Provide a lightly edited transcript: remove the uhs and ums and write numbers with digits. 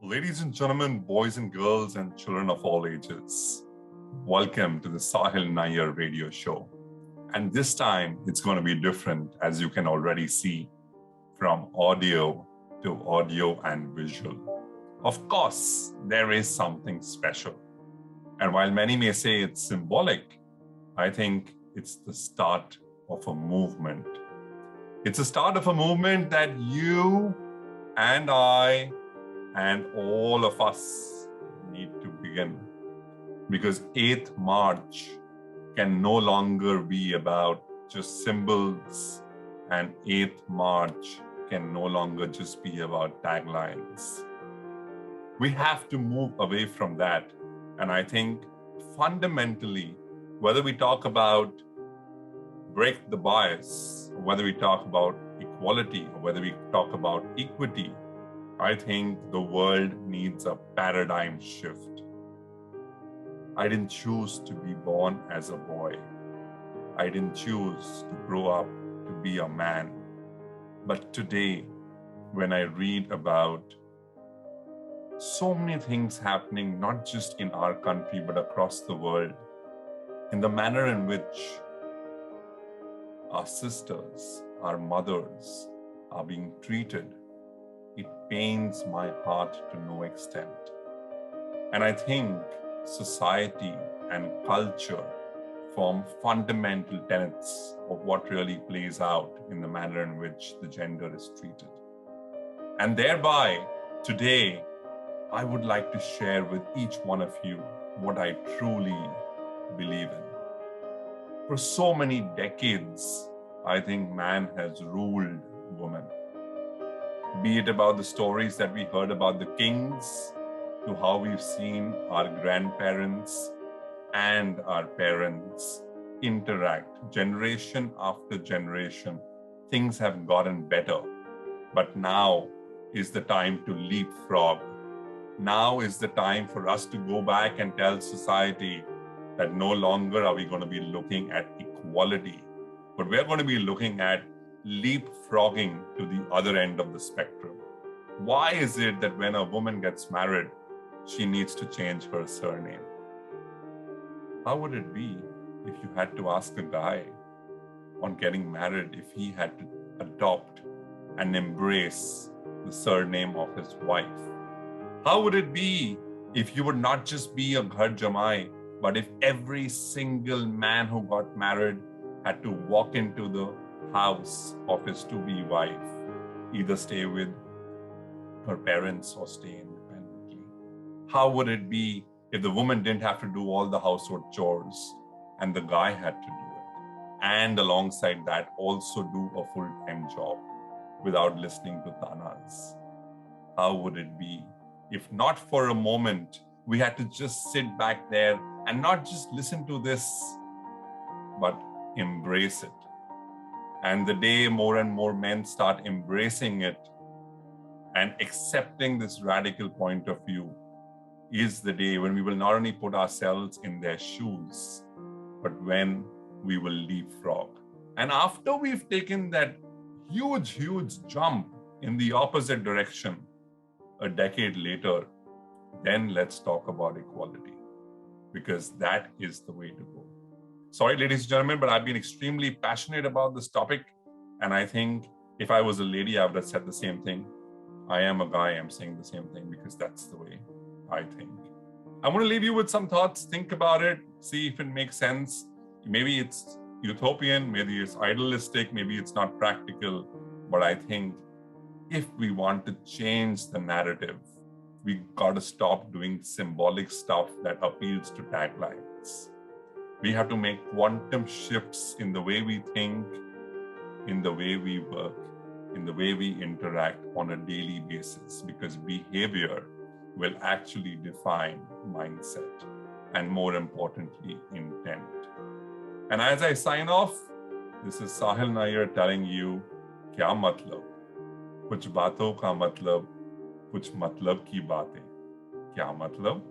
Ladies and gentlemen, boys and girls, and children of all ages, welcome to the Sahil Nayar radio show. And this time it's going to be different, as you can already see, from audio to audio and visual. Of course, there is something special. And while many may say it's symbolic, I think it's the start of a movement. It's the start of a movement that you and I and all of us need to begin. Because 8th March can no longer be about just symbols, and 8th March can no longer just be about taglines. We have to move away from that. And I think fundamentally, whether we talk about break the bias, whether we talk about equality, or whether we talk about equity, I think the world needs a paradigm shift. I didn't choose to be born as a boy. I didn't choose to grow up to be a man. But today, when I read about so many things happening, not just in our country, but across the world, in the manner in which our sisters, our mothers are being treated, it pains my heart to no extent. And I think society and culture form fundamental tenets of what really plays out in the manner in which the gender is treated. And thereby, today, I would like to share with each one of you what I truly believe in. For so many decades, I think man has ruled woman. Be it about the stories that we heard about the kings, to how we've seen our grandparents and our parents interact generation after generation. Things have gotten better, but now is the time to leapfrog. Now is the time for us to go back and tell society that no longer are we going to be looking at equality, but we're going to be looking at leapfrogging to the other end of the spectrum. Why is it that when a woman gets married, she needs to change her surname? How would it be if you had to ask a guy on getting married if he had to adopt and embrace the surname of his wife? How would it be if you would not just be a ghar jamai, but if every single man who got married had to walk into the house of his to-be wife, either stay with her parents or stay independently? How would it be if the woman didn't have to do all the household chores and the guy had to do it? And alongside that, also do a full-time job without listening to tanas? How would it be if not for a moment, we had to just sit back there and not just listen to this, but embrace it? And the day more and more men start embracing it and accepting this radical point of view is the day when we will not only put ourselves in their shoes, but when we will leapfrog. And after we've taken that huge jump in the opposite direction, a decade later, then let's talk about equality, because that is the way to go. Sorry, ladies and gentlemen, but I've been extremely passionate about this topic. And I think if I was a lady, I would have said the same thing. I am a guy, I'm saying the same thing because that's the way I think. I'm going to leave you with some thoughts. Think about it. See if it makes sense. Maybe it's utopian, maybe it's idealistic, maybe it's not practical. But I think if we want to change the narrative, we got to stop doing symbolic stuff that appeals to taglines. We have to make quantum shifts in the way we think, in the way we work, in the way we interact on a daily basis, because behavior will actually define mindset and, more importantly, intent. And as I sign off, this is Sahil Nayar telling you, kya matlab? Kuch baaton ka matlab, kuch matlab ki baatein. Kya matlab?